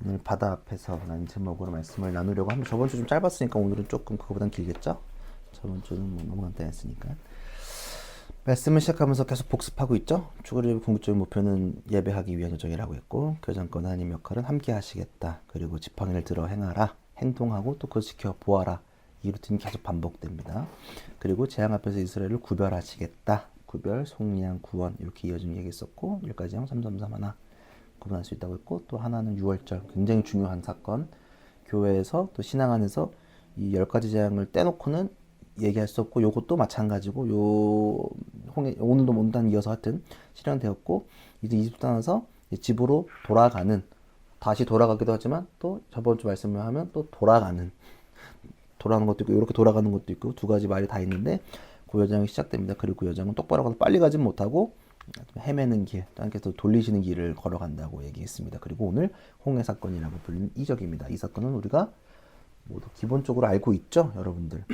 오늘 바다 앞에서라는 제목으로 말씀을 나누려고 합니다. 저번 주 좀 짧았으니까 오늘은 조금 그거보단 길겠죠? 저번 주는 뭐 너무 간단했으니까. 말씀을 시작하면서 계속 복습하고 있죠? 주거리 궁극적인 목표는 예배하기 위한 요정이라고 했고, 교장권 하나님 역할은 함께 하시겠다. 그리고 지팡이를 들어 행하라. 행동하고 또 그걸 지켜 보아라. 이 루틴이 계속 반복됩니다. 그리고 재앙 앞에서 이스라엘을 구별하시겠다. 구별, 속량, 구원 이렇게 이어진 얘기 있었고, 1가지형 333 하나 구분할 수 있다고 했고, 또 하나는 6월절 굉장히 중요한 사건, 교회에서 또 신앙 안에서 이 10가지 재앙을 떼놓고는 얘기할 수 없고, 요것도 마찬가지고, 오늘도 온단 이어서 하여튼 실현되었고, 이제 이집 떠나서 집으로 돌아가는, 다시 돌아가기도 하지만 또 저번 주 말씀을 하면 또 돌아가는 것도 있고, 이렇게 돌아가는 것도 있고, 두 가지 말이 다 있는데 그 여정이 시작됩니다. 그리고 그 여정은 똑바로 가서 빨리 가진 못하고 헤매는 길, 하나님께서 돌리시는 길을 걸어간다고 얘기했습니다. 그리고 오늘 홍해 사건이라고 불리는 이적입니다. 이 사건은 우리가 모두 기본적으로 알고 있죠, 여러분들.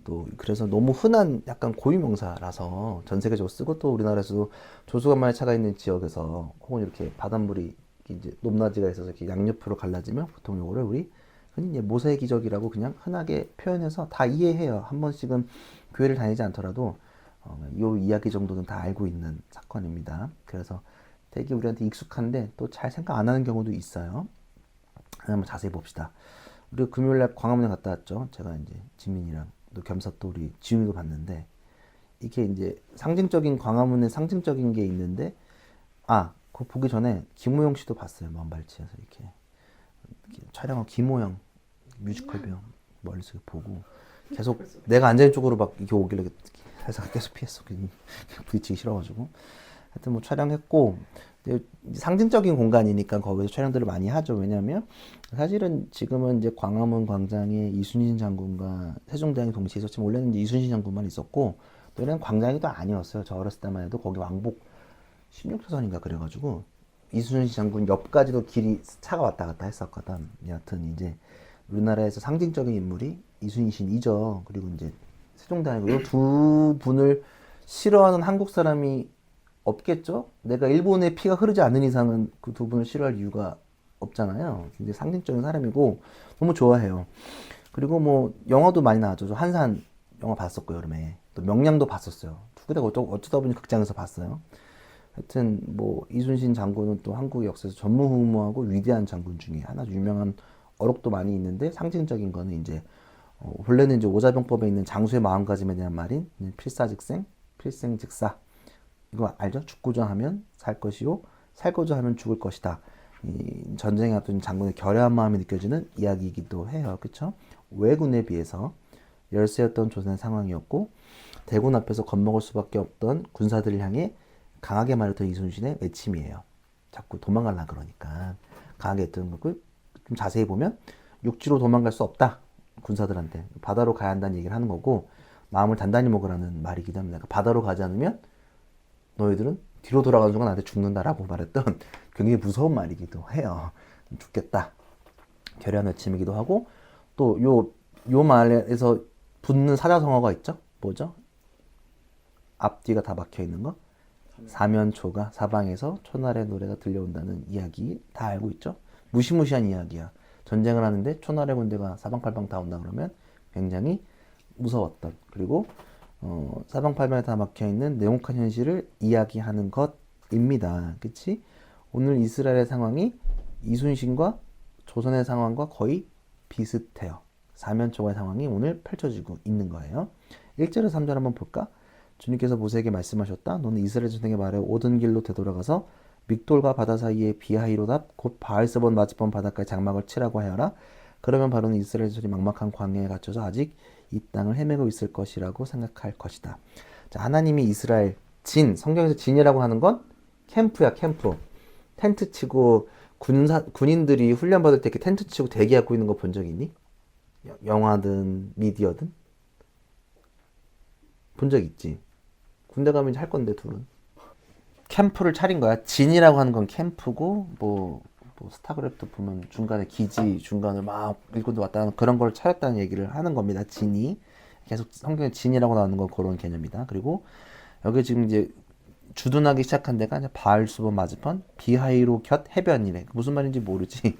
또 그래서 너무 흔한 약간 고유명사라서 전 세계적으로 쓰고, 또 우리나라에서도 조수간만에 차가 있는 지역에서 혹은 이렇게 바닷물이 이제 높낮이가 있어서 이렇게 양옆으로 갈라지면 보통 요거를 우리 흔히 이제 모세 기적이라고 그냥 흔하게 표현해서 다 이해해요. 한 번씩은 교회를 다니지 않더라도 요 이야기 정도는 다 알고 있는 사건입니다. 그래서 되게 우리한테 익숙한데 또 잘 생각 안 하는 경우도 있어요. 한번 자세히 봅시다. 우리 금요일날 광화문에 갔다 왔죠. 제가 이제 지민이랑 또 겸사 또 우리 지훈이도 봤는데, 이게 이제 상징적인 광화문에 상징적인 게 있는데, 그거 보기 전에 김호영 씨도 봤어요. 먼발치에서 이렇게 촬영한 김호영 뮤지컬 배우 멀리서 보고 계속 내가 앉아있는 쪽으로 막 이렇게 오길래 해서 계속 피했어. 부딪히기 싫어가지고. 하여튼 뭐 촬영했고, 상징적인 공간이니까 거기서 촬영들을 많이 하죠. 왜냐하면 사실은 지금은 이제 광화문 광장에 이순신 장군과 세종대왕이 동시에 있었지만, 원래는 이제 이순신 장군만 있었고, 또 이런 광장이 또 아니었어요. 저 어렸을 때만 해도 거기 왕복 16초선인가 그래가지고 이순신 장군 옆까지도 길이 차가 왔다 갔다 했었거든. 여하튼 이제 우리나라에서 상징적인 인물이 이순신이죠. 그리고 이제 세종대왕이고, 이 두 분을 싫어하는 한국 사람이 없겠죠? 내가 일본의 피가 흐르지 않는 이상은 그 두 분을 싫어할 이유가 없잖아요. 굉장히 상징적인 사람이고 너무 좋아해요. 그리고 뭐 영화도 많이 나왔죠. 저 한산 영화 봤었고, 여름에 또 명량도 봤었어요. 두 개 다 어쩌다 보니 극장에서 봤어요. 하여튼 뭐 이순신 장군은 또 한국 역사에서 전무후무하고 위대한 장군 중에 하나, 유명한 어록도 많이 있는데 상징적인 거는 이제 본래는 이제 오자병법에 있는 장수의 마음가짐에 대한 말인 필사즉생, 필생즉사, 이거 알죠? 죽고자 하면 살 것이요, 살고자 하면 죽을 것이다. 이 전쟁에 어떤 장군의 결여한 마음이 느껴지는 이야기이기도 해요. 그렇죠? 왜군에 비해서 열세였던 조선의 상황이었고, 대군 앞에서 겁먹을 수밖에 없던 군사들을 향해 강하게 말했던 이순신의 외침이에요. 자꾸 도망가려 그러니까 강하게 했던 거고, 좀 자세히 보면 육지로 도망갈 수 없다. 군사들한테 바다로 가야 한다는 얘기를 하는 거고, 마음을 단단히 먹으라는 말이기도 합니다. 그러니까 바다로 가지 않으면 너희들은 뒤로 돌아가는 순간 나한테 죽는다라고 말했던 굉장히 무서운 말이기도 해요. 죽겠다. 결의한 외침이기도 하고, 또 요 말에서 붙는 사자성어가 있죠. 뭐죠? 앞뒤가 다 막혀 있는 거. 사면초가 사방에서 초날의 노래가 들려온다는 이야기 다 알고 있죠. 무시무시한 이야기야. 전쟁을 하는데 초날의 군대가 사방팔방 다 온다 그러면 굉장히 무서웠던, 그리고 사방팔방에 다 막혀있는 냉혹한 현실을 이야기하는 것입니다. 그치? 오늘 이스라엘의 상황이 이순신과 조선의 상황과 거의 비슷해요. 사면초가의 상황이 오늘 펼쳐지고 있는 거예요. 1절에서 3절 한번 볼까? 주님께서 모세에게 말씀하셨다. 너는 이스라엘 전쟁에 말해 오던 길로 되돌아가서 믹돌과 바다 사이에 비하이로답 곧 바알스본 마즈본 바닷가에 장막을 치라고 하여라. 그러면 바로는 이스라엘 자손이 막막한 광야에 갇혀서 아직 이 땅을 헤매고 있을 것이라고 생각할 것이다. 자, 하나님이 이스라엘 성경에서 진이라고 하는 건 캠프야, 캠프. 텐트 치고 군인들이 훈련 받을 때 이렇게 텐트 치고 대기하고 있는 거 본 적 있니? 영화든 미디어든 본 적 있지. 군대 가면 이제 할 건데 둘은 캠프를 차린 거야. 진이라고 하는 건 캠프고, 뭐 스타크래프트 보면 중간에 기지 중간을 막 일꾼들 왔다 하는 그런 걸 차렸다는 얘기를 하는 겁니다. 진이 계속 성경에 진이라고 나오는 건 그런 개념이다. 그리고 여기 지금 이제 주둔하기 시작한 데가 이제 바알수본 맞은편 비하이로 곁 해변이래. 무슨 말인지 모르지.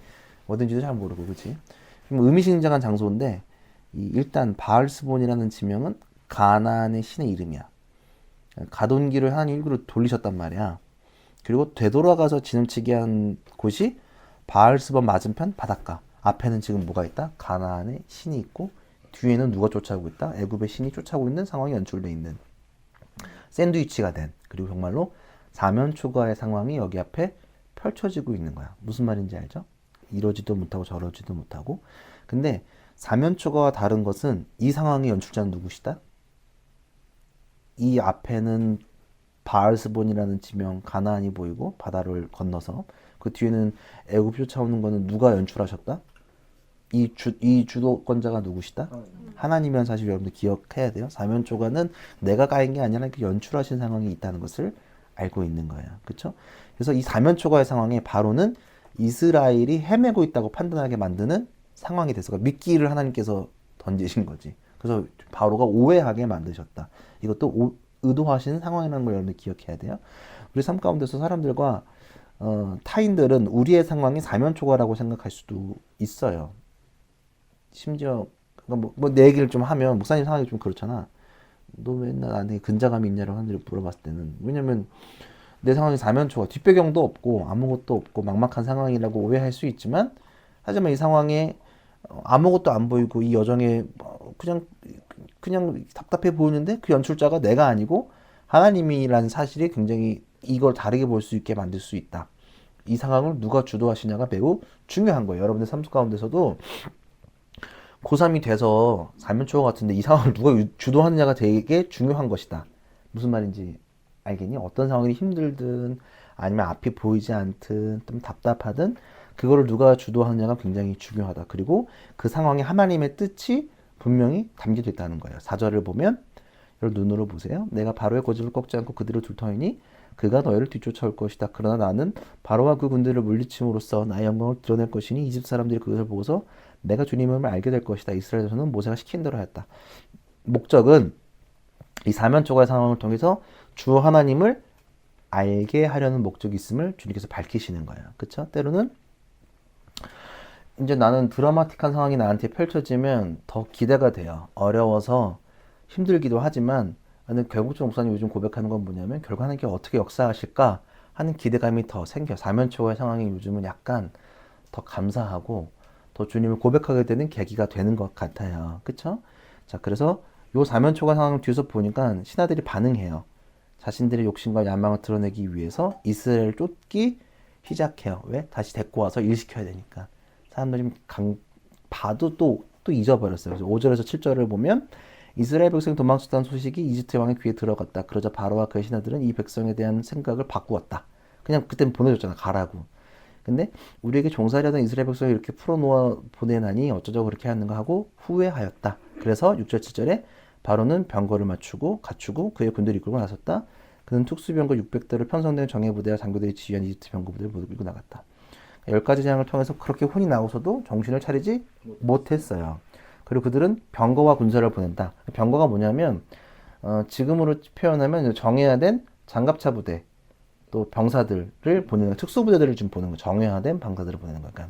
어딘지도 잘 모르고, 그치? 그럼 의미심장한 장소인데 일단 바알스본이라는 지명은 가나안의 신의 이름이야. 가돈기를 하나님 일구로 돌리셨단 말이야. 그리고 되돌아가서 지름치게 한 곳이 바알스본 맞은편 바닷가. 앞에는 지금 뭐가 있다? 가나안의 신이 있고 뒤에는 누가 쫓아오고 있다? 애굽의 신이 쫓아오고 있는 상황이 연출돼 있는 샌드위치가 된, 그리고 정말로 사면초가의 상황이 여기 앞에 펼쳐지고 있는 거야. 무슨 말인지 알죠? 이러지도 못하고 저러지도 못하고. 근데 사면초가와 다른 것은 이 상황의 연출자는 누구시다? 이 앞에는 바알스본이라는 지명 가나안이 보이고 바다를 건너서 그 뒤에는 애굽 쫓아오는 거는 누가 연출하셨다? 이 주도권자가 누구시다? 하나님이라는 사실 여러분들 기억해야 돼요. 사면초가는 내가 가인 게 아니라 그 연출하신 상황이 있다는 것을 알고 있는 거예요. 그렇죠? 그래서 이 사면초가의 상황에 바로는 이스라엘이 헤매고 있다고 판단하게 만드는 상황이 돼서 미끼를 하나님께서 던지신 거지. 그래서 바로가 오해하게 만드셨다. 이것도 의도하신 상황이라는 걸 여러분들 기억해야 돼요. 우리 삶 가운데서 사람들과 타인들은 우리의 상황이 사면초가라고 생각할 수도 있어요. 심지어 내 얘기를 좀 하면 목사님 상황이 좀 그렇잖아. 너 맨날 나한테 근자감이 있냐라고 사람들이 물어봤을 때는, 왜냐면 내 상황이 사면초가 뒷배경도 없고 아무것도 없고 막막한 상황이라고 오해할 수 있지만, 하지만 이 상황에 아무것도 안 보이고 이 여정에 그냥 답답해 보이는데 그 연출자가 내가 아니고 하나님이라는 사실이 굉장히 이걸 다르게 볼 수 있게 만들 수 있다. 이 상황을 누가 주도하시냐가 매우 중요한 거예요. 여러분들 삶 가운데서도 고3이 돼서 사면초가 같은데 이 상황을 누가 주도하느냐가 되게 중요한 것이다. 무슨 말인지 알겠니? 어떤 상황이 힘들든 아니면 앞이 보이지 않든 좀 답답하든 그거를 누가 주도하느냐가 굉장히 중요하다. 그리고 그 상황에 하나님의 뜻이 분명히 담겨져 있다는 거예요. 4절을 보면 여러분 눈으로 보세요. 내가 바로의 고집을 꺾지 않고 그들을 둘 터이니 그가 너희를 뒤쫓아올 것이다. 그러나 나는 바로와 그 군대를 물리침으로써 나의 영광을 드러낼 것이니 이집 사람들이 그것을 보고서 내가 주님임을 알게 될 것이다. 이스라엘에서는 모세가 시킨 대로 하였다. 목적은 이 사면초가의 상황을 통해서 주 하나님을 알게 하려는 목적이 있음을 주님께서 밝히시는 거예요. 그쵸? 때로는 이제 나는 드라마틱한 상황이 나한테 펼쳐지면 더 기대가 돼요. 어려워서 힘들기도 하지만 나는 결국적으로 목사님 요즘 고백하는 건 뭐냐면 결국 하나님께 어떻게 역사하실까 하는 기대감이 더 생겨. 사면초가의 상황이 요즘은 약간 더 감사하고 더 주님을 고백하게 되는 계기가 되는 것 같아요. 그쵸? 자, 그래서 요 사면초가 상황을 뒤에서 보니까 신하들이 반응해요. 자신들의 욕심과 야망을 드러내기 위해서 이스라엘을 쫓기 시작해요. 왜? 다시 데리고 와서 일시켜야 되니까. 사람들이 봐도 또 잊어버렸어요. 그래서 5절에서 7절을 보면 이스라엘 백성이 도망쳤다는 소식이 이집트 왕의 귀에 들어갔다. 그러자 바로와 그의 신하들은 이 백성에 대한 생각을 바꾸었다. 그냥 그때는 보내줬잖아. 가라고. 근데 우리에게 종살이하던 이스라엘 백성을 이렇게 풀어놓아 보내나니 어쩌자고 그렇게 하는가 하고 후회하였다. 그래서 6절 7절에 바로는 병거를 갖추고 그의 군대를 이끌고 나섰다. 그는 특수병거 600대를 편성된 정예부대와 장교들이 지휘한 이집트 병거 부대를 모두 끌고 나갔다. 10가지 재앙을 통해서 그렇게 혼이 나고서도 정신을 차리지 못했어요. 그리고 그들은 병거와 군사를 보낸다. 병거가 뭐냐면 지금으로 표현하면 정예화된 장갑차 부대 또 병사들을 보내는 특수부대들을 지금 보내는 거예요. 정예화된 병사들을 보내는 거니까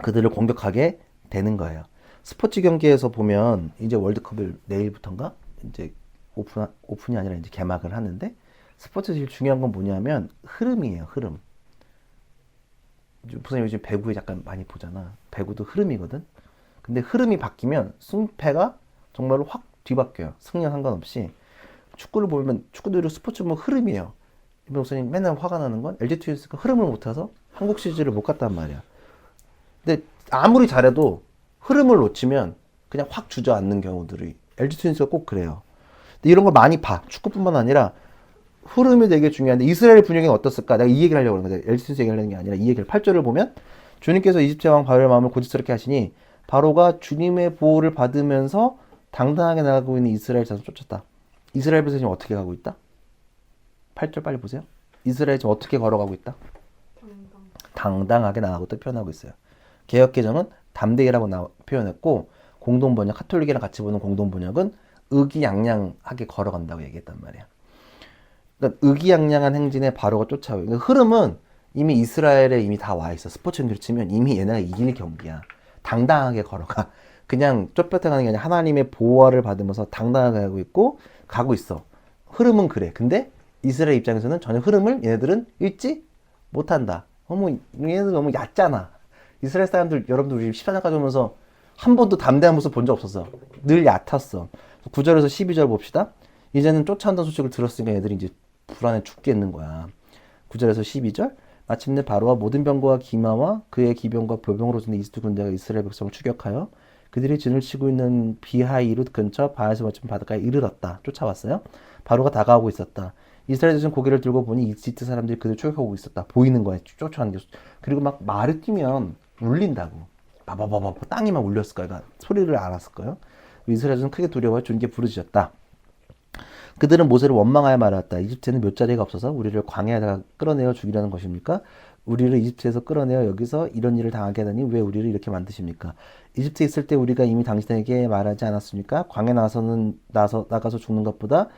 그들을 공격하게 되는 거예요. 스포츠 경기에서 보면 이제 월드컵을 내일부터인가 이제 오픈이 아니라 이제 개막을 하는데 스포츠 제일 중요한 건 뭐냐면 흐름이에요. 흐름. 무슨 요즘 배구에 약간 많이 보잖아. 배구도 흐름이거든. 근데 흐름이 바뀌면 승패가 정말로 확 뒤바뀌어요. 승리와 상관없이. 축구를 보면 축구도 스포츠 보면 흐름이에요. 이번 목사님 맨날 화가 나는 건 LG 트윈스가 흐름을 못 타서 한국 시리즈를 못 갔단 말이야. 근데 아무리 잘해도 흐름을 놓치면 그냥 확 주저앉는 경우들이 LG 트윈스가 꼭 그래요. 근데 이런 걸 많이 봐. 축구뿐만 아니라 흐름이 되게 중요한데 이스라엘 분위기는 어떻을까? 내가 이 얘기를 하려고 하는 거야. LG 트윈스 얘기하려는 게 아니라 이 얘기를 8절을 보면 주님께서 이집트 왕 바로의 마음을 고집스럽게 하시니 바로가 주님의 보호를 받으면서 당당하게 나가고 있는 이스라엘 자손을 쫓았다. 이스라엘 백성이 어떻게 가고 있다? 8절 빨리 보세요. 이스라엘이 지금 어떻게 걸어가고 있다? 당당하게 나가고 또 표현하고 있어요. 개역개정은 담대히라고 표현했고 공동번역, 카톨릭이랑 같이 보는 공동번역은 의기양양하게 걸어간다고 얘기했단 말이야. 그러니까 의기양양한 행진에 바로가 쫓아오고 그러니까 흐름은 이미 이스라엘에 이미 다 와 있어. 스포츠 경기를 치면 이미 얘네가 이길 경기야. 당당하게 걸어가. 그냥 쫓겨가는 게 아니라 하나님의 보호를 받으면서 당당하게 가고 있고 가고 있어. 흐름은 그래. 근데 이스라엘 입장에서는 전혀 흐름을 얘네들은 읽지 못한다. 너무 얘네들 너무 얕잖아. 이스라엘 사람들 여러분들 우리 14장까지 오면서 한 번도 담대한 모습 본 적 없었어. 늘 얕았어. 9절에서 12절 봅시다. 이제는 쫓아온다는 소식을 들었으니까 얘들이 이제 불안해 죽겠는 거야. 9절에서 12절. 마침내 바로와 모든 병거와 기마와 그의 기병과 보병으로 든 이집트 군대가 이스라엘 백성을 추격하여 그들이 진을 치고 있는 비하이룻 근처 바에서 마침 바닷가에 이르렀다. 쫓아왔어요. 바로가 다가오고 있었다. 이스라엘 대신 고개를 들고 보니 이집트 사람들이 그들 추격하고 있었다. 보이는 거야. 쫓아가는 게. 그리고 막 말을 뛰면 울린다고. 바바바바 땅이 막 울렸을 거야. 그러니까 소리를 알았을 거예요. 이스라엘은 크게 두려워해 주님께 부르짖었다. 그들은 모세를 원망하여 말하였다. 이집트에는 몇 자리가 없어서 우리를 광야에다가 끌어내어 죽이려는 것입니까? 우리를 이집트에서 끌어내어 여기서 이런 일을 당하게 하다니 왜 우리를 이렇게 만드십니까? 이집트에 있을 때 우리가 이미 당신에게 말하지 않았습니까? 광야에 나가서 죽는 것보다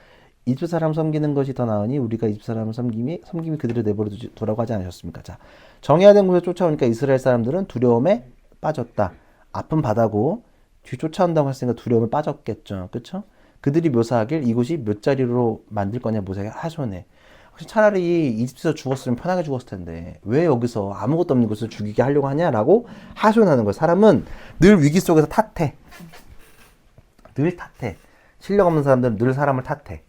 이집트 사람 섬기는 것이 더 나으니 우리가 이집트 사람을 섬김이 그들을 내버려 두라고 하지 않으셨습니까? 자, 정해야 된 곳에 쫓아오니까 이스라엘 사람들은 두려움에 빠졌다. 아픈 바다고 뒤 쫓아온다고 했으니까 두려움에 빠졌겠죠. 그쵸? 그들이 묘사하길 이곳이 몇 자리로 만들 거냐 모세가 하소연해. 차라리 이집트에서 죽었으면 편하게 죽었을 텐데 왜 여기서 아무것도 없는 곳에서 죽이게 하려고 하냐라고 하소연하는 거예요. 사람은 늘 위기 속에서 탓해. 늘 탓해. 실력 없는 사람들은 늘 사람을 탓해.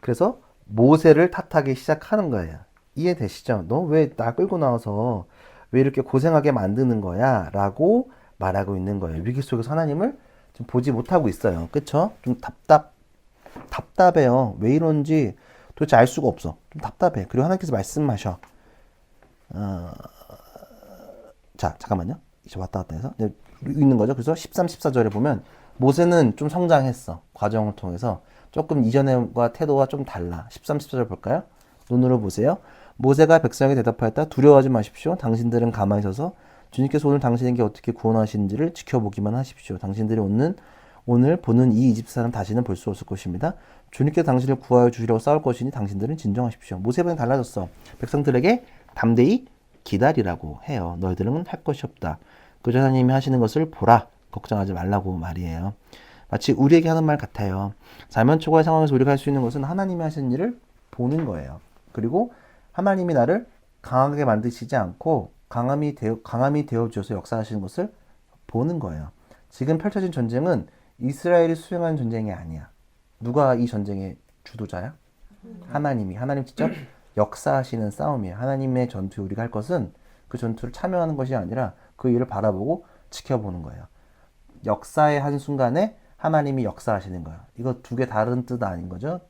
그래서 모세를 탓하기 시작하는 거예요. 이해되시죠? 너 왜 나 끌고 나와서 왜 이렇게 고생하게 만드는 거야? 라고 말하고 있는 거예요. 위기 속에서 하나님을 좀 보지 못하고 있어요. 그쵸? 좀 답답해요. 왜 이런지 도대체 알 수가 없어. 좀 답답해. 그리고 하나님께서 말씀하셔. 자, 잠깐만요. 이제 왔다 갔다 해서. 있는 거죠. 그래서 13, 14절에 보면 모세는 좀 성장했어. 과정을 통해서. 조금 이전과 태도와 좀 달라. 13, 14절 볼까요? 눈으로 보세요. 모세가 백성에게 대답하였다. 두려워하지 마십시오. 당신들은 가만히 서서 주님께서 오늘 당신에게 어떻게 구원하시는지를 지켜보기만 하십시오. 당신들이 오늘 보는 이 이집트 사람 다시는 볼 수 없을 것입니다. 주님께서 당신을 구하여 주시려고 싸울 것이니 당신들은 진정하십시오. 모세번이 달라졌어. 백성들에게 담대히 기다리라고 해요. 너희들은 할 것이 없다. 그저 하나님이 하시는 것을 보라. 걱정하지 말라고 말이에요. 마치 우리에게 하는 말 같아요. 사면 초과의 상황에서 우리가 할 수 있는 것은 하나님이 하시는 일을 보는 거예요. 그리고 하나님이 나를 강하게 만드시지 않고 강함이 되어 주셔서 역사하시는 것을 보는 거예요. 지금 펼쳐진 전쟁은 이스라엘이 수행하는 전쟁이 아니야. 누가 이 전쟁의 주도자야? 하나님 직접 역사하시는 싸움이에요. 하나님의 전투에 우리가 할 것은 그 전투를 참여하는 것이 아니라 그 일을 바라보고 지켜보는 거예요. 역사의 한순간에 하나님이 역사하시는 거예요. 이거 두 개 다른 뜻 아닌 거죠?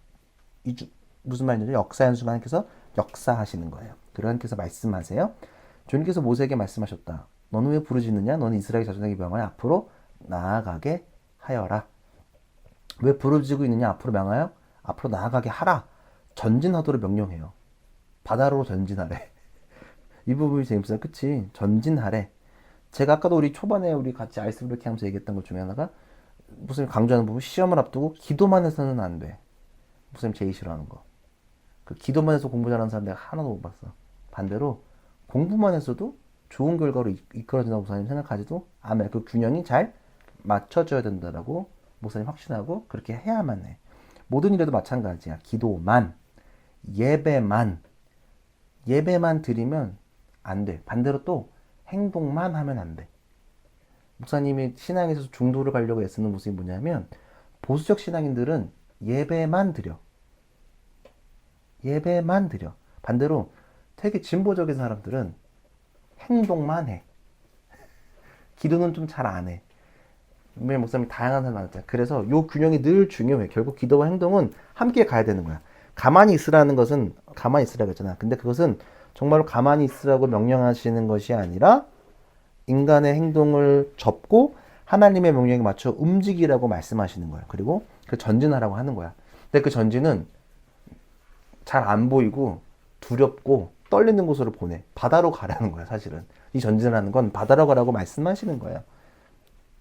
무슨 말인지 역사의 한순간에 하나님께서 역사하시는 거예요. 그리고 하나님께서 말씀하세요. 주님께서 모세에게 말씀하셨다. 너는 왜 부르짖느냐? 너는 이스라엘 자손에게 명하여 앞으로 나아가게 하여라. 왜 부르짖고 있느냐? 앞으로 명하여 앞으로 나아가게 하라. 전진하도록 명령해요. 바다로 전진하래. 이 부분이 재밌어요. 그치? 전진하래. 제가 아까도 우리 초반에 우리 같이 아이스 브레이킹 하면서 얘기했던 것 중에 하나가 무슨 강조하는 부분, 시험을 앞두고 기도만 해서는 안 돼. 무슨 제일 싫어하는 거. 그 기도만 해서 공부 잘하는 사람 내가 하나도 못 봤어. 반대로 공부만 해서도 좋은 결과로 이끌어진다고 목사님 생각하지도 않아요. 그 균형이 잘 맞춰져야 된다라고 목사님 확신하고 그렇게 해야만 해. 모든 일에도 마찬가지야. 기도만, 예배만 드리면 안 돼. 반대로 또 행동만 하면 안 돼. 목사님이 신앙에서 중도를 가려고 애쓰는 모습이 뭐냐면 보수적 신앙인들은 예배만 드려. 반대로 되게 진보적인 사람들은 행동만 해. 기도는 좀 잘 안 해. 분명히 목사님이 다양한 사람 많았잖아요. 그래서 이 균형이 늘 중요해. 결국 기도와 행동은 함께 가야 되는 거야. 가만히 있으라는 것은 가만히 있으라고 했잖아. 근데 그것은 정말로 가만히 있으라고 명령하시는 것이 아니라 인간의 행동을 접고 하나님의 명령에 맞춰 움직이라고 말씀하시는 거예요. 그리고 그 전진하라고 하는 거야. 근데 그 전진은 잘 안 보이고 두렵고 떨리는 곳으로 보내. 바다로 가라는 거야, 사실은. 이 전진하는 건 바다로 가라고 말씀하시는 거예요.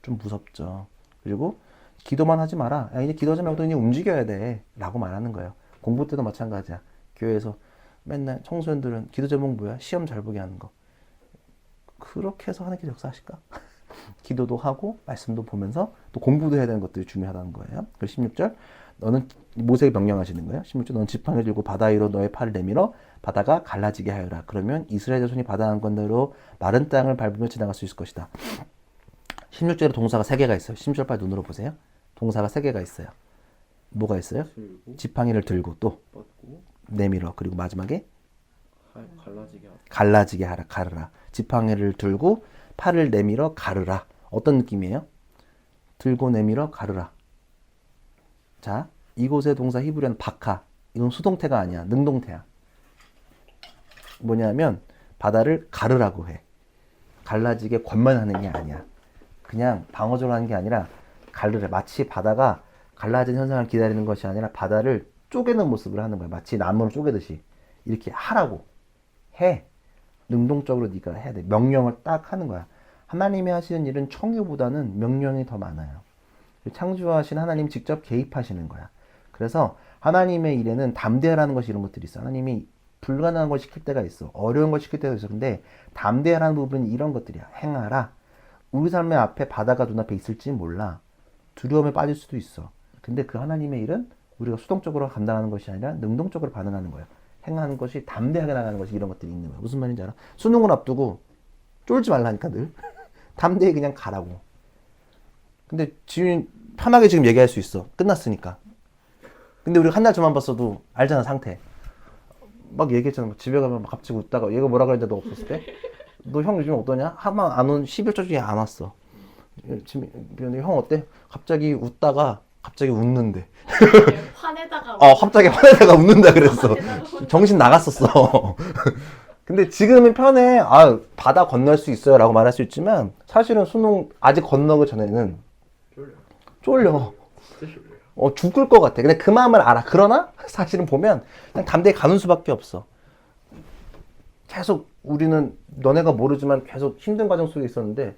좀 무섭죠. 그리고 기도만 하지 마라. 야, 이제 기도하지 말고 이제 움직여야 돼. 라고 말하는 거예요. 공부 때도 마찬가지야. 교회에서 맨날 청소년들은 기도 제목 뭐야? 시험 잘 보게 하는 거. 그렇게 해서 하나님께서 역사하실까? 기도도 하고 말씀도 보면서 또 공부도 해야 되는 것들이 중요하다는 거예요. 그래서 16절 너는 모세에게 명령하시는 거예요. 16절 너는 지팡이를 들고 바다 위로 너의 팔을 내밀어 바다가 갈라지게 하여라. 그러면 이스라엘 자손이 바다 한건대로 마른 땅을 밟으며 지나갈 수 있을 것이다. 16절에 동사가 3개가 있어요. 16절 빨리 눈으로 보세요. 동사가 3개가 있어요. 뭐가 있어요? 들고 지팡이를 들고 또 뻗고 내밀어. 그리고 마지막에 갈라지게 하다. 갈라지게 하라. 가르라. 지팡이를 들고 팔을 내밀어 가르라. 어떤 느낌이에요? 들고 내밀어 가르라. 자, 이곳의 동사 히브리어는 바카. 이건 수동태가 아니야. 능동태야. 뭐냐면 바다를 가르라고 해. 갈라지게 권면하는 게 아니야. 그냥 방어적으로 하는 게 아니라 가르래. 마치 바다가 갈라진 현상을 기다리는 것이 아니라 바다를 쪼개는 모습을 하는 거야. 마치 나무를 쪼개듯이. 이렇게 하라고. 해. 능동적으로 네가 해야 돼. 명령을 딱 하는 거야. 하나님이 하시는 일은 청유보다는 명령이 더 많아요. 창조하신 하나님 직접 개입하시는 거야. 그래서 하나님의 일에는 담대하라는 것이 이런 것들이 있어. 하나님이 불가능한 걸 시킬 때가 있어. 어려운 걸 시킬 때가 있어. 근데 담대하라는 부분이 이런 것들이야. 행하라. 우리 삶의 앞에 바다가 눈앞에 있을지 몰라. 두려움에 빠질 수도 있어. 근데 그 하나님의 일은 우리가 수동적으로 감당하는 것이 아니라 능동적으로 반응하는 거야. 행하는 것이 담대하게 나가는 것이 이런 것들이 있는 거야. 무슨 말인지 알아? 수능을 앞두고 쫄지 말라니까 늘. 담대히 그냥 가라고. 근데 지금 편하게 지금 얘기할 수 있어. 끝났으니까. 근데 우리가 한 달 전만 봤어도 알잖아 상태. 막 얘기했잖아. 막 집에 가면 막 갑자기 웃다가 얘가 뭐라 그랬는데 너 없었을 때? 너 형 요즘 어떠냐? 한번 안 온 11주 중에 안 왔어. 지금 형 어때? 갑자기 웃다가 갑자기 웃는데. 화내다가 갑자기 화내다가 웃는다 그랬어. 정신 나갔었어. 근데 지금은 편해. 바다 건널 수 있어요 라고 말할 수 있지만 사실은 수능 아직 건너기 전에는 쫄려. 진짜 졸려요. 죽을 것 같아. 근데 그 마음을 알아. 그러나 사실은 보면 그냥 담대히 가는 수밖에 없어. 계속 우리는 너네가 모르지만 계속 힘든 과정 속에 있었는데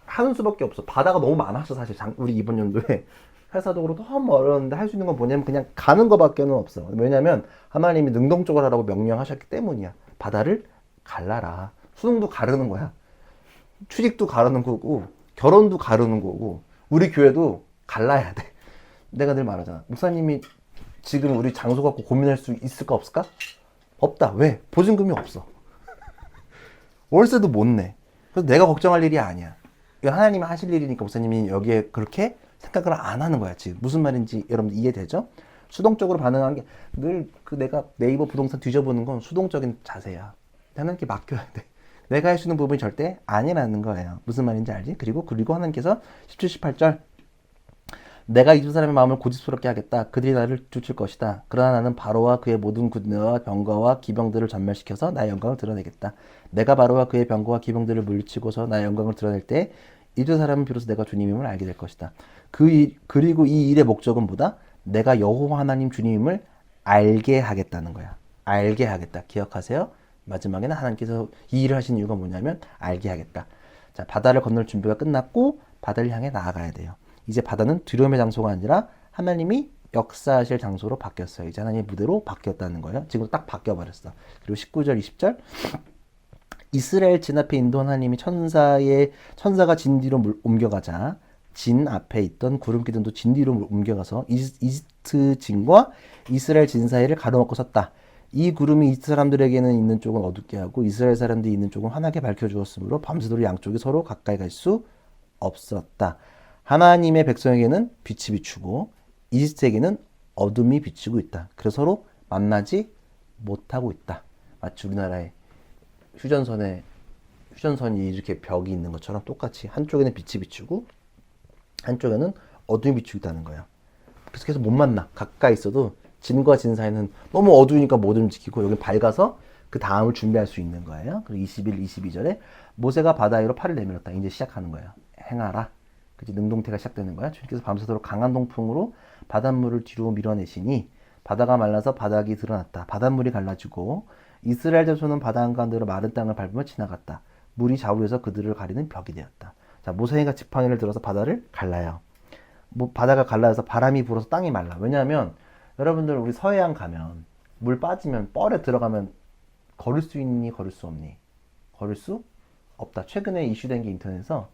하는 수밖에 없어. 바다가 너무 많았어 사실 우리 이번 연도에. 회사적으로 너무 어려운데 할 수 있는 건 뭐냐면 그냥 가는 거밖에는 없어. 왜냐면 하나님이 능동적으로 하라고 명령하셨기 때문이야. 바다를 갈라라. 수능도 가르는 거야. 취직도 가르는 거고 결혼도 가르는 거고 우리 교회도 갈라야 돼. 내가 늘 말하잖아. 목사님이 지금 우리 장소 갖고 고민할 수 있을까 없을까? 없다. 왜? 보증금이 없어. 월세도 못 내. 그래서 내가 걱정할 일이 아니야. 이거 하나님이 하실 일이니까 목사님이 여기에 그렇게 생각을 안 하는 거야. 지금 무슨 말인지 여러분 이해되죠? 수동적으로 반응하는 게 늘 내가 네이버 부동산 뒤져보는 건 수동적인 자세야. 하나님께 맡겨야 돼. 내가 할 수 있는 부분이 절대 아니라는 거예요. 무슨 말인지 알지? 그리고 하나님께서 17, 18절 내가 이 두 사람의 마음을 고집스럽게 하겠다. 그들이 나를 쫓을 것이다. 그러나 나는 바로와 그의 모든 군대와 병거와 기병들을 전멸시켜서 나의 영광을 드러내겠다. 내가 바로와 그의 병거와 기병들을 물리치고서 나의 영광을 드러낼 때 이 두 사람은 비로소 내가 주님임을 알게 될 것이다. 그리고 이 일의 목적은 뭐다? 내가 여호와 하나님 주님임을 알게 하겠다는 거야. 알게 하겠다. 기억하세요? 마지막에는 하나님께서 이 일을 하신 이유가 뭐냐면 알게 하겠다. 자, 바다를 건널 준비가 끝났고 바다를 향해 나아가야 돼요. 이제 바다는 두려움의 장소가 아니라 하나님이 역사하실 장소로 바뀌었어요. 이제 하나님의 무대로 바뀌었다는 거예요. 지금 딱 바뀌어버렸어. 그리고 19절, 20절 이스라엘 진 앞에 인도한 하나님이 천사가 진 뒤로 옮겨가자 진 앞에 있던 구름 기둥도 진 뒤로 옮겨가서 이집트 진과 이스라엘 진 사이를 가로막고 섰다. 이 구름이 이집트 사람들에게는 있는 쪽은 어둡게 하고 이스라엘 사람들이 있는 쪽은 환하게 밝혀주었으므로 밤새도록 양쪽이 서로 가까이 갈 수 없었다. 하나님의 백성에게는 빛이 비추고 이집트에게는 어둠이 비추고 있다. 그래서 서로 만나지 못하고 있다. 마치 우리나라의 휴전선이 이렇게 벽이 있는 것처럼 똑같이 한쪽에는 빛이 비추고 한쪽에는 어둠이 비추고 있다는 거야. 그래서 계속 못 만나. 가까이 있어도 진과 진 사이는 너무 어두우니까 못 움직이고 여기 밝아서 그 다음을 준비할 수 있는 거예요. 그리고 21, 22절에 모세가 바다 위로 팔을 내밀었다. 이제 시작하는 거예요. 행하라. 그치, 능동태가 시작되는 거야. 주님께서 밤새도록 강한 동풍으로 바닷물을 뒤로 밀어내시니 바다가 말라서 바닥이 드러났다. 바닷물이 갈라지고 이스라엘 자손은 바다 한가운데로 마른 땅을 밟으며 지나갔다. 물이 좌우에서 그들을 가리는 벽이 되었다. 자, 모세가 지팡이를 들어서 바다를 갈라요. 바다가 갈라져서 바람이 불어서 땅이 말라. 왜냐하면 여러분들 우리 서해안 가면 물 빠지면 뻘에 들어가면 걸을 수 있니 걸을 수 없니? 걸을 수 없다. 최근에 이슈된 게 인터넷에서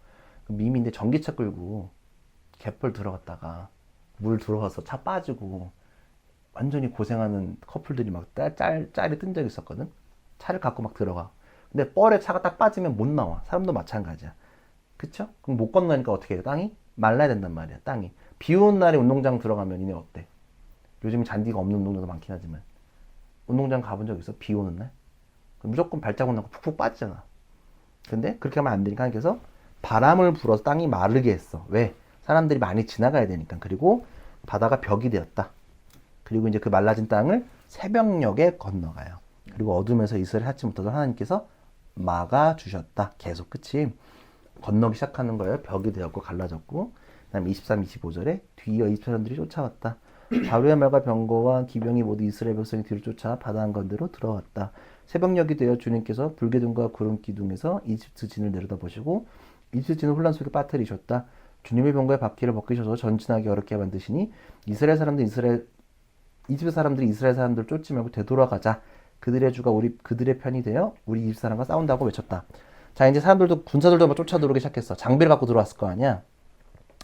그 밈인데 전기차 끌고 갯벌 들어갔다가 물 들어가서 차 빠지고 완전히 고생하는 커플들이 막 짤이 뜬 적이 있었거든. 차를 갖고 막 들어가. 근데 뻘에 차가 딱 빠지면 못 나와. 사람도 마찬가지야. 그쵸? 그럼 못 건너니까 어떻게 해? 땅이 말라야 된단 말이야. 땅이. 비 오는 날에 운동장 들어가면 이네 어때? 요즘 잔디가 없는 운동장도 많긴 하지만 운동장 가본 적 있어? 비 오는 날? 그럼 무조건 발자국 나고 푹푹 빠지잖아. 근데 그렇게 하면 안 되니까 하나님께서 바람을 불어서 땅이 마르게 했어. 왜? 사람들이 많이 지나가야 되니까. 그리고 바다가 벽이 되었다. 그리고 이제 그 말라진 땅을 새벽녘에 건너가요. 그리고 어둠에서 이스라엘 찾지 못하던 하나님께서 막아주셨다. 계속 끝이 건너기 시작하는 거예요. 벽이 되었고 갈라졌고 그 다음에 23, 25절에 뒤이어 이 사람들이 쫓아왔다. 바로의 말과 병거와 기병이 모두 이스라엘 백성이 뒤를 쫓아 바다 한가운데로 들어왔다. 새벽녘이 되어 주님께서 불기둥과 구름 기둥에서 이집트 진을 내려다보시고 이집트 진을 혼란 속에 빠뜨리셨다. 주님의 병거에 바퀴를 벗기셔서 전진하기 어렵게 만드시니 이집트 사람들이 이스라엘 사람들을 쫓지 말고 되돌아가자. 그들의 주가 그들의 편이 되어 우리 이집트 사람과 싸운다고 외쳤다. 자, 이제 사람들도 군사들도 막 쫓아 들어오기 시작했어. 장비를 갖고 들어왔을 거 아니야.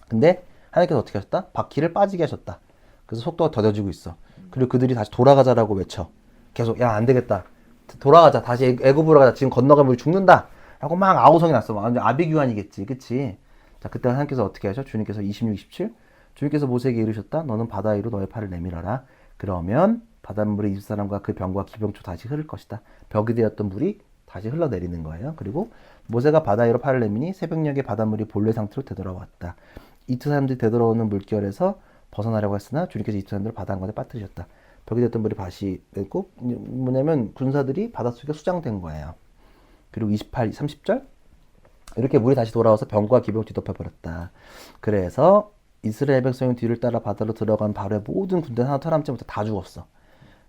근데 하나님께서 어떻게 하셨다? 바퀴를 빠지게 하셨다. 그래서 속도가 더뎌지고 있어. 그리고 그들이 다시 돌아가자라고 외쳐. 계속 야, 안 되겠다. 돌아가자. 다시 애굽으로 가자. 지금 건너가면 우리 죽는다. 라고 막 아우성이 났어. 완전 아비규환이겠지. 그치? 자, 그때 하나님께서 어떻게 하셔? 주님께서 26, 27. 주님께서 모세에게 이르셨다. 너는 바다 위로 너의 팔을 내밀어라. 그러면 바닷물이 이집트 사람과 그 병과 기병초 다시 흐를 것이다. 벽이 되었던 물이 다시 흘러내리는 거예요. 그리고 모세가 바다 위로 팔을 내미니 새벽녘에 바닷물이 본래 상태로 되돌아왔다. 이집트 사람들이 되돌아오는 물결에서 벗어나려고 했으나 주님께서 이집트 사람들을 바다 한가운데 빠뜨리셨다. 벽이 됐던 물이 다시 됐고 뭐냐면 군사들이 바닷속에 수장된 거예요. 그리고 28, 30절 이렇게 물이 다시 돌아와서 병과 기병을 뒤덮여버렸다. 그래서 이스라엘 백성의 뒤를 따라 바다로 들어간 바로의 모든 군대 하나 털함째부터 다 죽었어.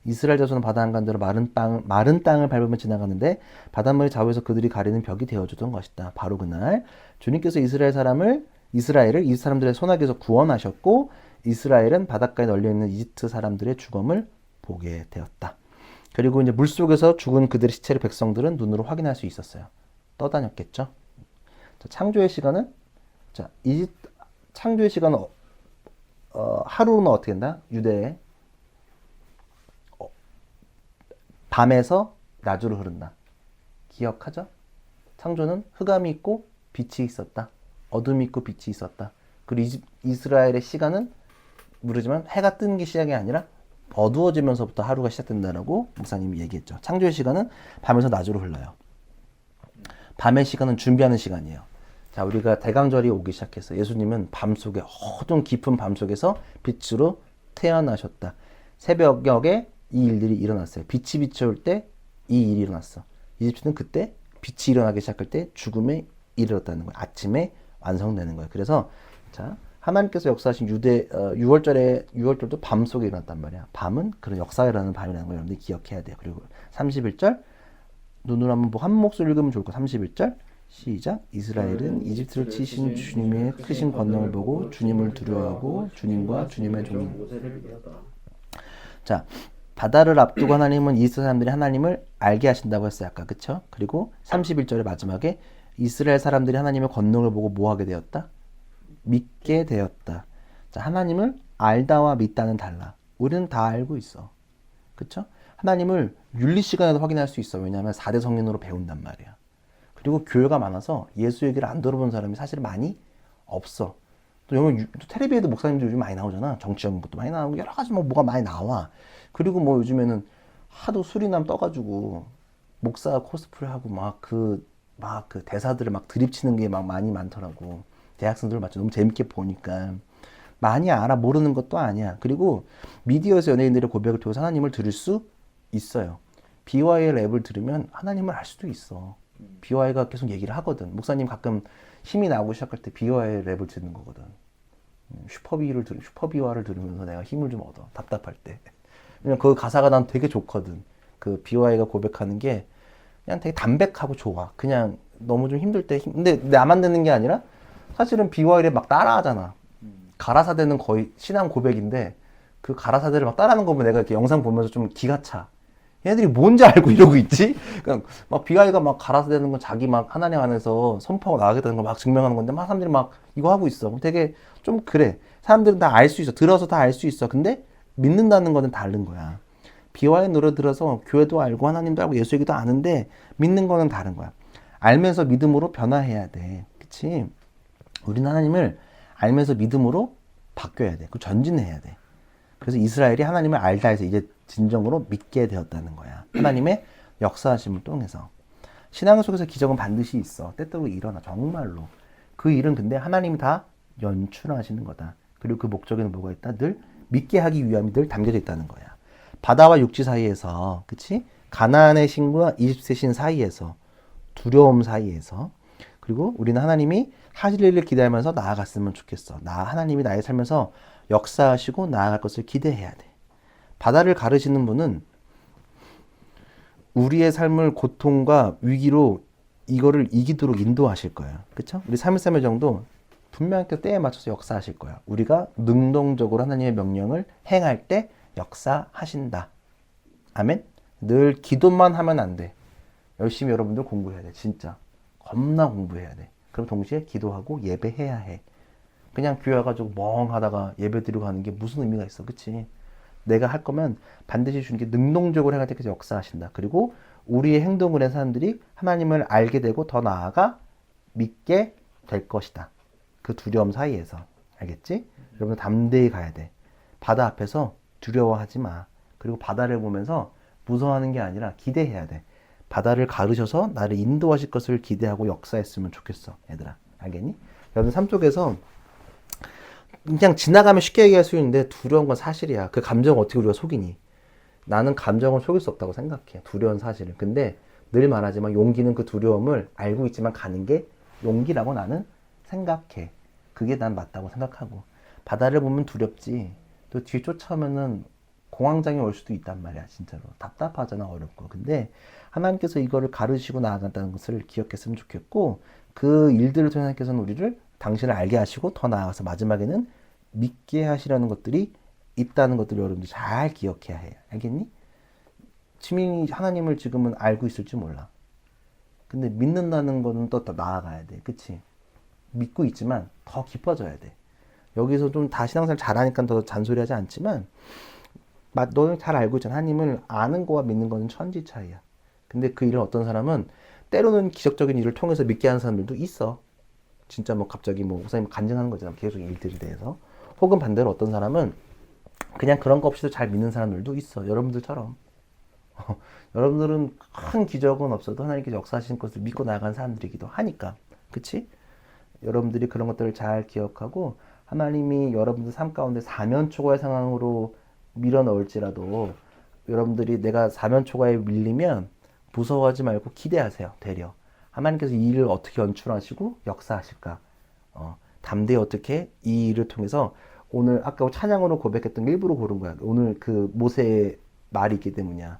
이스라엘 자손은 바다 한가운데로 마른 땅을 밟으며 지나가는데 바닷물이 좌우에서 그들이 가리는 벽이 되어주던 것이다. 바로 그날 주님께서 이스라엘을 이집트 사람들의 손아귀에서 구원하셨고 이스라엘은 바닷가에 널려있는 이집트 사람들의 죽음을 보게 되었다. 그리고 이제 물속에서 죽은 그들의 시체를 백성들은 눈으로 확인할 수 있었어요. 떠다녔겠죠. 자, 창조의 시간은 하루는 어떻게 된다? 유대에 밤에서 낮으로 흐른다. 기억하죠? 창조는 흑암이 있고 빛이 있었다. 어둠이 있고 빛이 있었다. 그리고 이스라엘의 시간은 모르지만 해가 뜨는 게 시작이 아니라 어두워지면서부터 하루가 시작된다라고 목사님이 얘기했죠. 창조의 시간은 밤에서 낮으로 흘러요. 밤의 시간은 준비하는 시간이에요. 자, 우리가 대강절이 오기 시작했어요. 예수님은 밤속에 어두운 깊은 밤속에서 빛으로 태어나셨다. 새벽녘에 이 일들이 일어났어요. 빛이 비춰올 때 이 일이 일어났어. 이집트는 그때 빛이 일어나기 시작할 때 죽음에 이르렀다는 거예요. 아침에 완성되는 거예요. 그래서 자, 하나님께서 역사하신 6월절도 밤속에 일어났단 말이야. 밤은 그런 역사가 일어나는 밤이라는 걸 여러분들이 기억해야 돼요. 그리고 31절 눈으로 한번 보고 한 목소리 읽으면 좋을 거. 31절 시작. 이스라엘은 이집트를 치신 주님의 크신 권능을 보고 주님을 두려워하고 주님과 주님의 종인. 자, 바다를 앞두고 하나님은 이스라엘 사람들이 하나님을 알게 하신다고 했어요. 아까 그쵸? 그리고 31절의 마지막에 이스라엘 사람들이 하나님의 권능을 보고 뭐 하게 되었다? 믿게 되었다. 자, 하나님을 알다와 믿다는 달라. 우리는 다 알고 있어. 그쵸? 하나님을 윤리 시간에도 확인할 수 있어. 왜냐하면 4대 성인으로 배운단 말이야. 그리고 교회가 많아서 예수 얘기를 안 들어본 사람이 사실 많이 없어. 또 텔레비에도 목사님들 요즘 많이 나오잖아. 정치적인 것도 많이 나오고 여러 가지 뭐가 많이 나와. 그리고 뭐 요즘에는 하도 수리남 떠가지고 목사 코스프레 하고 막 그 대사들을 막 드립치는 게 막 많이 많더라고. 대학생들 맞죠? 너무 재밌게 보니까 많이 알아. 모르는 것도 아니야. 그리고 미디어에서 연예인들의 고백을 통해서 하나님을 들을 수 있어요. BY의 랩을 들으면 하나님을 알 수도 있어. BY가 계속 얘기를 하거든. 목사님 가끔 힘이 나오고 시작할 때 BY의 랩을 듣는 거거든. 슈퍼비와를 들으면서 내가 힘을 좀 얻어. 답답할 때. 왜냐면 그 가사가 난 되게 좋거든. 그 BY가 고백하는 게 그냥 되게 담백하고 좋아. 그냥 너무 좀 힘들 때 근데 나만 듣는 게 아니라 사실은 BY를 막 따라하잖아. 가라사대는 거의 신앙 고백인데 그 가라사대를 막 따라하는 거 보면 내가 이렇게 영상 보면서 좀 기가 차. 얘네들이 뭔지 알고 이러고 있지? 그냥 막 비가이가 막 가라사대는 건 자기 막 하나님 안에서 선포하고 나가겠다는 걸 막 증명하는 건데 막 사람들이 막 이거 하고 있어. 되게 좀 그래. 사람들은 다 알 수 있어. 들어서 다 알 수 있어. 근데 믿는다는 거는 다른 거야. 비와의 노래 들어서 교회도 알고 하나님도 알고 예수 얘기도 아는데 믿는 거는 다른 거야. 알면서 믿음으로 변화해야 돼. 그치? 우리는 하나님을 알면서 믿음으로 바뀌어야 돼. 그 전진해야 돼. 그래서 이스라엘이 하나님을 알다 해서 이제 진정으로 믿게 되었다는 거야. 하나님의 역사하심을 통해서. 신앙 속에서 기적은 반드시 있어. 때때로 일어나. 정말로. 그 일은 근데 하나님이 다 연출하시는 거다. 그리고 그 목적에는 뭐가 있다? 늘 믿게 하기 위함이 늘 담겨져 있다는 거야. 바다와 육지 사이에서, 그치? 가나안의 신과 이집트의 신 사이에서, 두려움 사이에서, 그리고 우리는 하나님이 하실 일을 기대하면서 나아갔으면 좋겠어. 하나님이 나의 삶에서 역사하시고 나아갈 것을 기대해야 돼. 바다를 가르시는 분은 우리의 삶을 고통과 위기로 이거를 이기도록 인도하실 거예요. 그쵸? 우리 삶의 정도 분명히 그 때에 맞춰서 역사하실 거야. 우리가 능동적으로 하나님의 명령을 행할 때 역사하신다. 아멘? 늘 기도만 하면 안 돼. 열심히 여러분들 공부해야 돼. 진짜. 겁나 공부해야 돼. 그럼 동시에 기도하고 예배해야 해. 그냥 교회 와가지고 멍하다가 예배 드리고 가는 게 무슨 의미가 있어. 그치? 내가 할 거면 반드시 주는 게 능동적으로 행할 때까지 역사하신다. 그리고 우리의 행동을 한 사람들이 하나님을 알게 되고 더 나아가 믿게 될 것이다. 그 두려움 사이에서. 알겠지? 여러분 담대히 가야 돼. 바다 앞에서 두려워하지 마. 그리고 바다를 보면서 무서워하는 게 아니라 기대해야 돼. 바다를 가르셔서 나를 인도하실 것을 기대하고 역사했으면 좋겠어. 얘들아. 알겠니? 여러분 삶 속에서 그냥 지나가면 쉽게 얘기할 수 있는데 두려운 건 사실이야. 그 감정을 어떻게 우리가 속이니? 나는 감정을 속일 수 없다고 생각해. 두려운 사실을. 근데 늘 말하지만 용기는 그 두려움을 알고 있지만 가는 게 용기라고 나는 생각해. 그게 난 맞다고 생각하고. 바다를 보면 두렵지. 또 뒤에 쫓아오면은 공황장애 올 수도 있단 말이야. 진짜로. 답답하잖아. 어렵고. 근데 하나님께서 이거를 가르치고 나아간다는 것을 기억했으면 좋겠고 그 일들을 통해 하나님께서는 우리를 당신을 알게 하시고 더 나아가서 마지막에는 믿게 하시라는 것들이 있다는 것들을 여러분들 잘 기억해야 해. 알겠니? 지민이 하나님을 지금은 알고 있을지 몰라. 근데 믿는다는 거는 또 나아가야 돼. 그치? 믿고 있지만 더 깊어져야 돼. 여기서 좀 다 신앙생활 잘하니까 더 잔소리하지 않지만 너는 잘 알고 있잖아. 하나님을 아는 거와 믿는 거는 천지 차이야. 근데 그 일을 어떤 사람은 때로는 기적적인 일을 통해서 믿게 하는 사람들도 있어. 진짜 뭐 갑자기 뭐 목사님 간증하는 거잖아. 계속 일들에 대해서. 혹은 반대로 어떤 사람은 그냥 그런 거 없이도 잘 믿는 사람들도 있어. 여러분들처럼. 여러분들은 큰 기적은 없어도 하나님께서 역사하신 것을 믿고 나아간 사람들이기도 하니까. 그치? 여러분들이 그런 것들을 잘 기억하고 하나님이 여러분들 삶 가운데 사면초가의 상황으로 밀어넣을지라도 여러분들이 내가 사면초가에 밀리면 무서워하지 말고 기대하세요. 되려. 하나님께서 이 일을 어떻게 연출하시고 역사하실까? 담대히 어떻게 이 일을 통해서 오늘 아까 찬양으로 고백했던 게 일부러 고른 거야. 오늘 그 모세의 말이 있기 때문이야.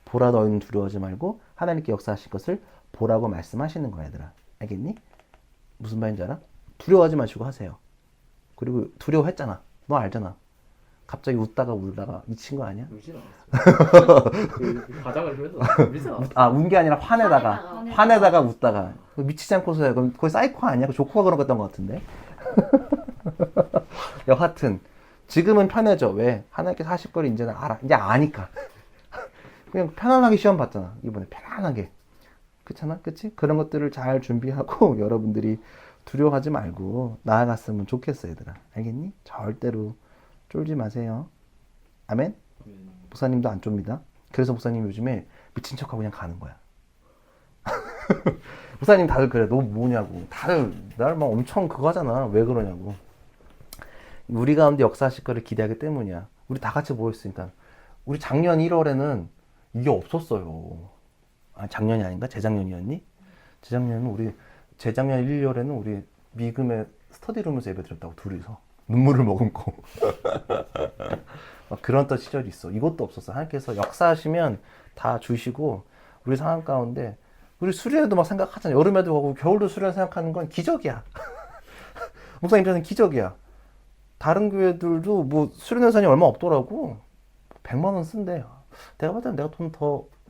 보라 너희는 두려워하지 말고 하나님께 역사하실 것을 보라고 말씀하시는 거야, 얘들아. 알겠니? 무슨 말인지 알아? 두려워하지 마시고 하세요. 그리고 두려워했잖아. 너 알잖아. 갑자기 웃다가 울다가 미친 거 아니야? 울진 않았어. 그 과장을 해서 울진 않았어. 아, 운 게 아니라 화내다가 웃다가 미치지 않고서야. 그럼 거의 사이코 아니야? 그 조코가 그런 거였던 것 같은데. 여하튼 지금은 편해져. 왜? 하나님께서 하실 걸 이제는 알아. 이제 아니까. 그냥 편안하게 시험 봤잖아. 이번에 편안하게. 그렇잖아? 그치? 그런 것들을 잘 준비하고 여러분들이 두려워하지 말고 나아갔으면 좋겠어, 얘들아. 알겠니? 절대로 쫄지 마세요. 아멘? 목사님도 안 쫄립니다. 그래서 목사님 요즘에 미친 척하고 그냥 가는 거야. 목사님 다들 그래. 너 뭐냐고. 다들 나를 막 엄청 그거 하잖아. 왜 그러냐고. 우리 가운데 역사하실 거를 기대하기 때문이야. 우리 다 같이 모였으니까. 우리 작년 1월에는 이게 없었어요. 아, 작년이 아닌가? 재작년이었니? 재작년 1월에는 우리 미금의 스터디룸에서 예배 드렸다고 둘이서 눈물을 머금고 그런 또 시절이 있어. 이것도 없었어. 하나님께서 역사하시면 다 주시고 우리 상황 가운데 우리 수련회도 막 생각하잖아. 여름에도 가고 겨울도 수련회 생각하는 건 기적이야. 목사님 입장에서는 기적이야. 다른 교회들도 뭐 수련 예산이 얼마 없더라고. 100만 원 쓴대. 내가 봤을 때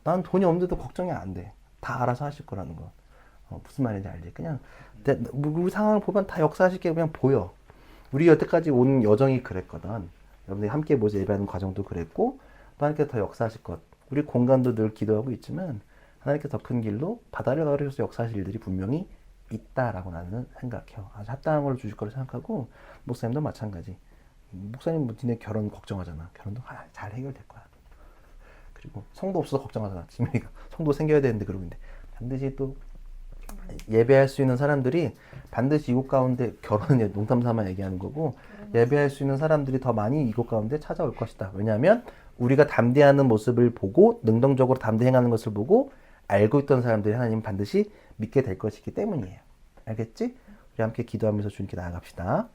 난 돈이 없는데도 걱정이 안 돼. 다 알아서 하실 거라는 거. 무슨 말인지 알지? 그냥 우리 상황을 보면 다 역사하실 게 그냥 보여. 우리 여태까지 온 여정이 그랬거든. 여러분들이 함께 모여 예배하는 과정도 그랬고 또 하나님께서 더 역사하실 것. 우리 공간도 늘 기도하고 있지만 하나님께서 더 큰 길로 바다를 가르쳐서 역사하실 일들이 분명히 있다라고 나는 생각해요. 아주 합당한 걸 주실 거로 생각하고 목사님도 마찬가지. 목사님 뭐 니네 결혼 걱정하잖아. 결혼도 잘 해결될 거야. 그리고 성도 없어서 걱정하잖아. 지민이가 성도 생겨야 되는데 그러고 있는데 반드시 또 예배할 수 있는 사람들이 반드시 이곳 가운데 결혼은 농담 삼아 얘기하는 거고 예배할 수 있는 사람들이 더 많이 이곳 가운데 찾아올 것이다. 왜냐하면 우리가 담대하는 모습을 보고 능동적으로 담대 행하는 것을 보고 알고 있던 사람들이 하나님 반드시 믿게 될 것이기 때문이에요. 알겠지? 우리 함께 기도하면서 주님께 나아갑시다.